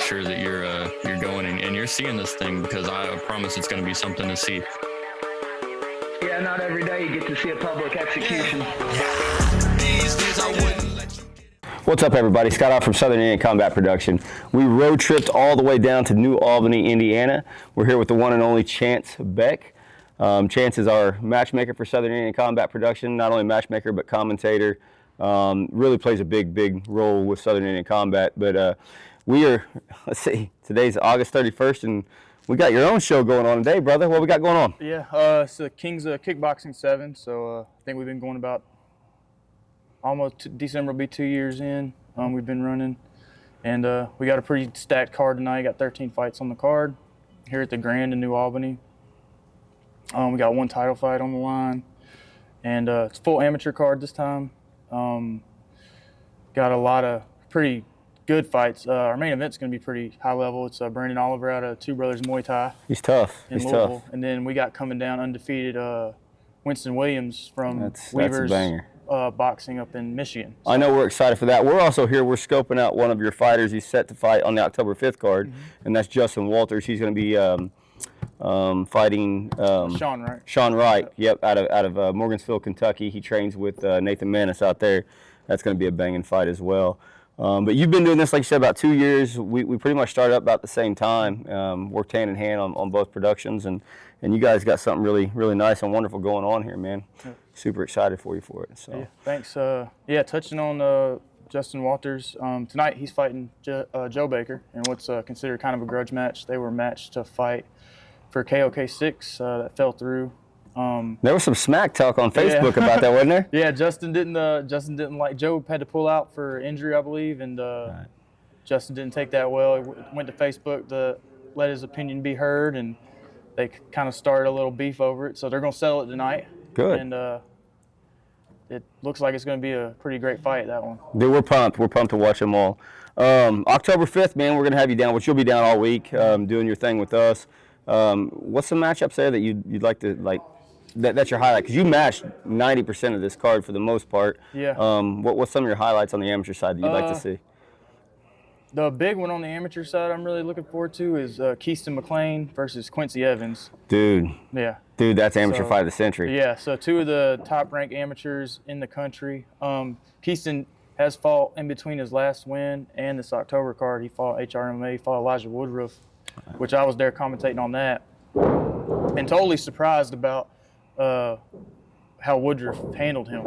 sure that you're going and you're seeing this thing, because I promise it's going to be something to see. Yeah, not every day you get to see a public execution. What's up, everybody? Scott out from Southern Indian Combat Production. We road tripped all the way down to New Albany, Indiana. We're here with the one and only Chance Beck. Chance is our matchmaker for Southern Indian Combat Production. Not only matchmaker, but commentator. Really plays a big role with Southern Indian Combat. But we are, let's see, today's August 31st, and we got your own show going on today, brother. What we got going on? Yeah, it's the King's Kickboxing 7. So I think we've been going about almost December will be 2 years in. We've been running, and we got a pretty stacked card tonight. Got 13 fights on the card here at the Grand in New Albany. We got one title fight on the line, and it's a full amateur card this time. Got a lot of pretty good fights. Our main event's going to be pretty high level. It's Brandon Oliver out of Two Brothers Muay Thai. He's tough. In Louisville. Tough. And then we got coming down undefeated Winston Williams from Weaver's boxing up in Michigan. So. I know we're excited for that. We're also here. We're scoping out one of your fighters. He's set to fight on the October 5th card, and that's Justin Walters. He's going to be fighting Sean Wright. Yep, out of Morgansville, Kentucky. He trains with Nathan Manis out there. That's going to be a banging fight as well. But you've been doing this, like you said, about 2 years. We pretty much started up about the same time. Worked hand in hand on both productions, and you guys got something really nice and wonderful going on here, man. Yeah. Super excited for you for it. So. Yeah, thanks. Touching on Justin Walters, tonight he's fighting Joe Baker in what's considered kind of a grudge match. They were matched to fight for KOK 6 that fell through. There was some smack talk on Facebook about that, wasn't there? Yeah, Justin didn't like, Joe had to pull out for injury, I believe, and right. Justin didn't take that well. He went to Facebook to let his opinion be heard, and they kind of started a little beef over it. So they're going to settle it tonight. Good. And it looks like it's going to be a pretty great fight, that one. Dude, we're pumped. We're pumped to watch them all. October 5th, man, we're going to have you down, which you'll be down all week doing your thing with us. What's some matchups there that you'd like to, like, that's your highlight? Because you matched 90% of this card for the most part. Yeah. What's some of your highlights on the amateur side that you'd like to see? The big one on the amateur side I'm really looking forward to is Keaston McLean versus Quincy Evans. Dude. Yeah. Dude, that's amateur fight of the century. Yeah, so two of the top-ranked amateurs in the country. Keaston has fought in between his last win and this October card. He fought HRMA, fought Elijah Woodruff, which I was there commentating on that. And totally surprised about how Woodruff handled him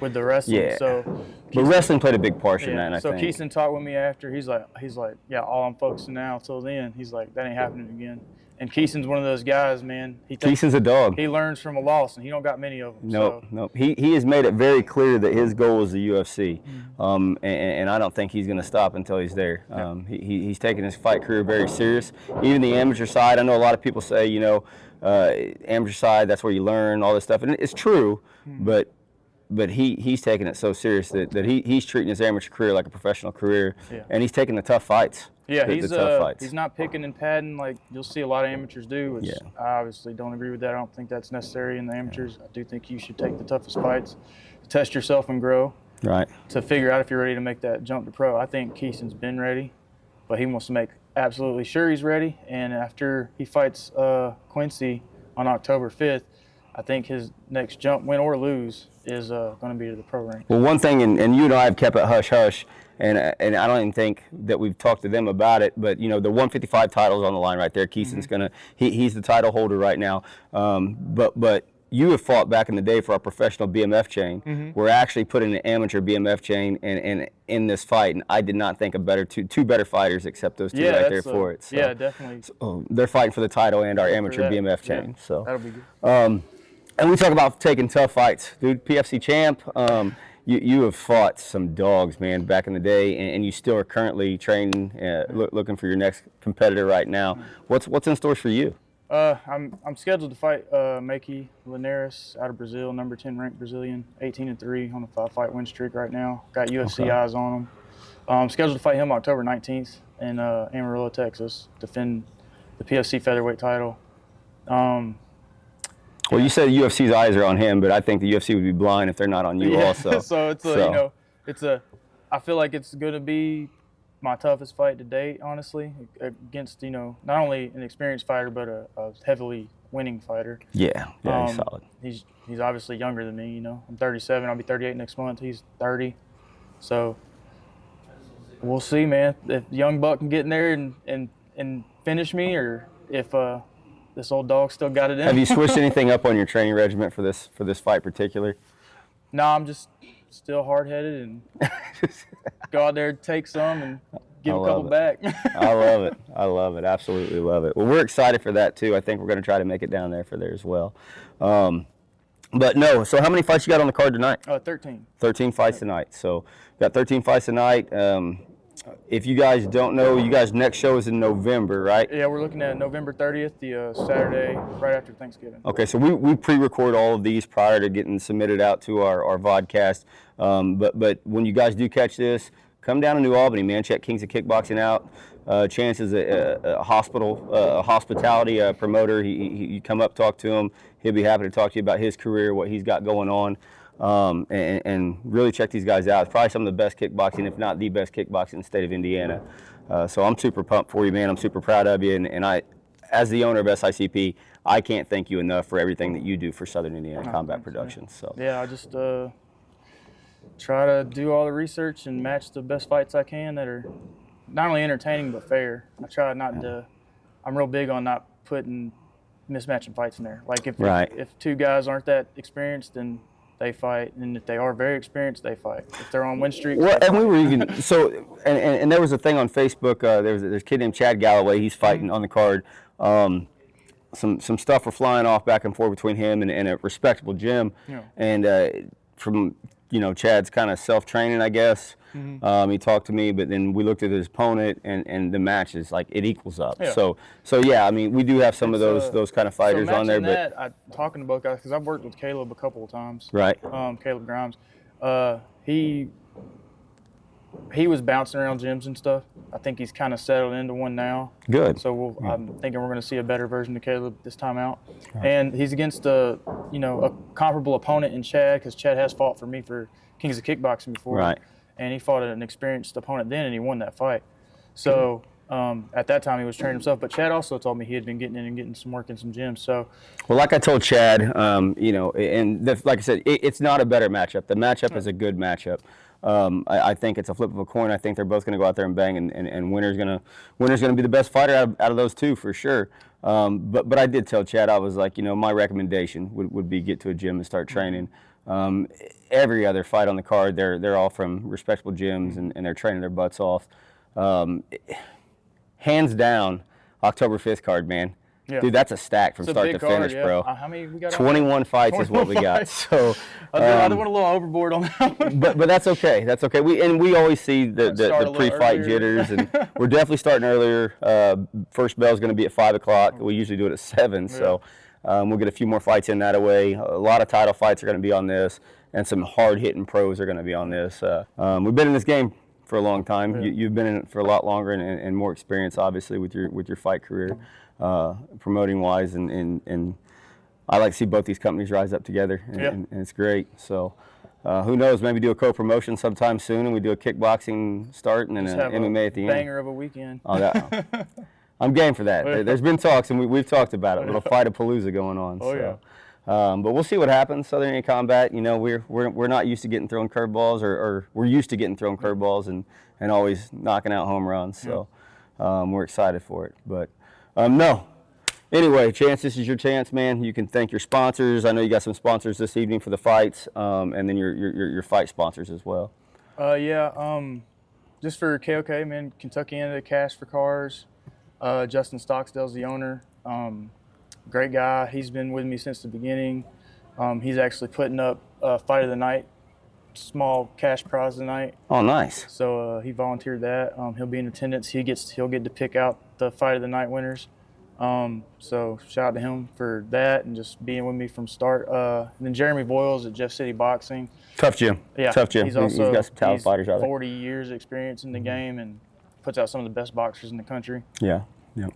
with the wrestling. Yeah. So, but wrestling played a big portion in that, I think. So Keaston talked with me after. He's like, yeah, all I'm focusing now till then. He's like, that ain't happening again. And Keaston's one of those guys, man. Keaston's a dog. He learns from a loss, and he don't got many of them. Nope. He has made it very clear that his goal is the UFC, and I don't think he's going to stop until he's there. He's taking his fight career very serious. Even the amateur side, I know a lot of people say, amateur side, that's where you learn all this stuff, and it's true, but he's taking it so serious that he's treating his amateur career like a professional career, and he's taking the tough fights. Yeah, the tough fights. He's not picking and padding like you'll see a lot of amateurs do, which I obviously don't agree with that. I don't think that's necessary in the amateurs. I do think you should take the toughest fights, test yourself and grow. Right. To figure out if you're ready to make that jump to pro. I think Keaston's been ready, but he wants to make absolutely sure he's ready. And after he fights Quincy on October 5th, I think his next jump, win or lose, is going to be to the pro rank. Well, one thing, and you and I have kept it hush-hush, and I don't even think that we've talked to them about it, but, the 155 title's on the line right there. Keaston's he's the title holder right now. But you have fought back in the day for our professional BMF chain. We're actually putting an amateur BMF chain in this fight, and I did not think of two better fighters except those two right there for it. So, yeah, definitely. So they're fighting for the title and our amateur BMF chain. Yeah, so that'll be good. And we talk about taking tough fights. Dude, PFC champ, you have fought some dogs, man, back in the day, and you still are currently training, looking for your next competitor right now. What's in store for you? I'm scheduled to fight Makey Linares out of Brazil, number 10 ranked Brazilian, 18-3 on a 5-fight win streak right now. Got UFC eyes on him. I'm scheduled to fight him October 19th in Amarillo, Texas, defend the PFC featherweight title. Well, you said UFC's eyes are on him, but I think the UFC would be blind if they're not on you also. So I feel like it's going to be my toughest fight to date, honestly, against, not only an experienced fighter, but a heavily winning fighter. Yeah, he's solid. He's obviously younger than me, I'm 37, I'll be 38 next month. He's 30. So we'll see, man, if young buck can get in there and finish me, or if this old dog still got it in. Have you switched anything up on your training regimen for this fight particular? No, I'm just still hard-headed and go out there, take some, and give a couple back. I love it. I love it. Absolutely love it. Well, we're excited for that too. I think we're going to try to make it down there for there as well. But no, so how many fights you got on the card tonight? 13. 13 fights tonight. So got 13 fights tonight. If you guys don't know, you guys' next show is in November, right? Yeah, we're looking at November 30th, the Saturday right after Thanksgiving. Okay, so we pre-record all of these prior to getting submitted out to our vodcast. But when you guys do catch this, come down to New Albany, man. Check Kings of Kickboxing out. Chance is a hospitality promoter. You come up, talk to him. He'll be happy to talk to you about his career, what he's got going on. And really check these guys out. It's probably some of the best kickboxing, if not the best kickboxing in the state of Indiana. So I'm super pumped for you, man. I'm super proud of you. And I, as the owner of SICP, I can't thank you enough for everything that you do for Southern Indiana Combat Productions. So yeah, I just try to do all the research and match the best fights I can that are not only entertaining but fair. I try not to. I'm real big on not putting mismatching fights in there. Like if two guys aren't that experienced, then they fight, and if they are very experienced, they fight. If they're on win streaks, well, and we were even and there was a thing on Facebook. There's a kid named Chad Galloway. He's fighting on the card. Some stuff were flying off back and forth between him and a respectable gym, and from Chad's kind of self-training, I guess. He talked to me, but then we looked at his opponent, and the match is like it equals up. Yeah. So yeah, I mean, we do have some of those kind of fighters on there. But I'm talking to both guys because I've worked with Caleb a couple of times. Right. Caleb Grimes. He was bouncing around gyms and stuff. I think he's kind of settled into one now. Good. So I'm thinking we're going to see a better version of Caleb this time out. Right. And he's against a comparable opponent in Chad, because Chad has fought for me for Kings of Kickboxing before. Right. And he fought an experienced opponent then, and he won that fight. So at that time he was training himself. But Chad also told me he had been getting in and getting some work in some gyms. So, well, like I told Chad, like I said, it's not a better matchup. The matchup is a good matchup. I think it's a flip of a coin. I think they're both going to go out there and bang, and winner's going to be the best fighter out of those two for sure. But I did tell Chad, I was like, my recommendation would be get to a gym and start training. Every other fight on the card, they're all from respectable gyms, and they're training their butts off. Hands down, October 5th card, man. Yeah. Dude, that's a stack from start to finish, bro. How many we got? 21 fights is what we got. So I went a little overboard on that one. But that's okay. That's okay. We always see the pre-fight jitters, and we're definitely starting earlier. First bell is going to be at 5 o'clock. We usually do it at 7. Yeah. So we'll get a few more fights in that way. A lot of title fights are going to be on this, and some hard-hitting pros are going to be on this. We've been in this game for a long time. Yeah. You've been in it for a lot longer and more experience, obviously, with your fight career. Promoting wise, and I like to see both these companies rise up together, and it's great. So who knows, maybe do a co-promotion sometime soon, and we do a kickboxing start and then an MMA at the end. Banger of a weekend. I'm game for that. There's been talks, and we've talked about it. A little fight-a-palooza going on. But we'll see what happens. Southern Indiana Combat, we're not used to getting thrown curveballs, or we're used to getting thrown curveballs and always knocking out home runs. So we're excited for it. But no. Anyway, Chance, this is your chance, man. You can thank your sponsors. I know you got some sponsors this evening for the fights, and then your fight sponsors as well. Just for KOK, man, Kentucky Canada Cash for Cars. Justin Stocksdale's the owner. Great guy. He's been with me since the beginning. He's actually putting up Fight of the Night, small cash prize tonight. Oh, nice. So he volunteered that. He'll be in attendance. He'll get to pick out the Fight of the Night winners. So shout out to him for that and just being with me from start. And then Jeremy Boyles at Jeff City Boxing. Tough gym. Yeah. Tough gym. He's got some talented fighters out there. 40 years experience in the game and puts out some of the best boxers in the country. Yeah.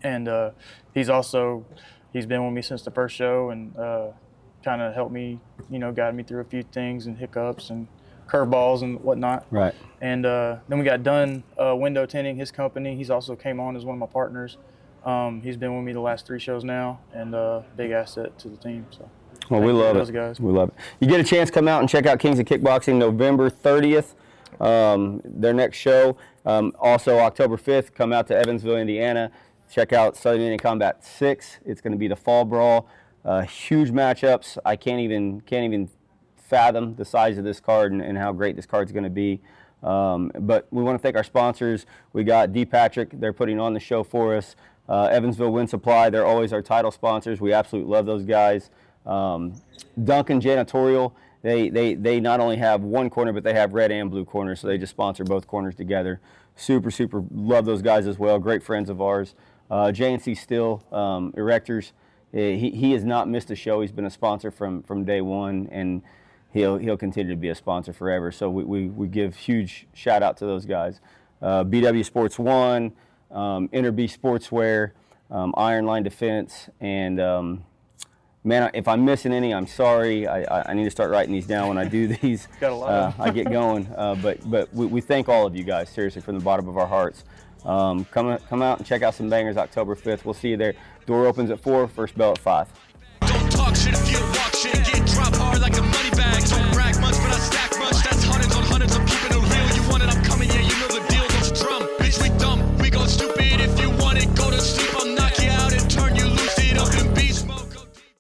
And he's been with me since the first show and kind of helped me, guided me through a few things and hiccups, and curveballs and whatnot. Right. And then we got done window tinting, his company. He's also came on as one of my partners. He's been with me the last 3 shows now, and big asset to the team. So. Well, we love it. Guys. We love it. You get a chance, come out and check out Kings of Kickboxing November 30th, their next show. Also, October 5th, come out to Evansville, Indiana. Check out Southern Indian Combat 6. It's going to be the Fall Brawl. Huge matchups. I can't even fathom the size of this card and how great this card's going to be. But we want to thank our sponsors. We got D. Patrick. They're putting on the show for us. Evansville Wind Supply. They're always our title sponsors. We absolutely love those guys. Duncan Janitorial, they not only have one corner, but they have red and blue corners, so they just sponsor both corners together. Super love those guys as well. Great friends of ours. JNC Steel Erectors, he has not missed a show. He's been a sponsor from day one, and he'll continue to be a sponsor forever. So we give huge shout out to those guys. BW Sports One, Inter B Sportswear, Iron Line Defense, and man, if I'm missing any, I'm sorry. I need to start writing these down when I do these. Got a lot I get going. But we thank all of you guys, seriously, from the bottom of our hearts. Come out and check out some bangers October 5th. We'll see you there. Door opens at 4, first bell at 5. Don't talk shit if you walk shit, get drop hard like a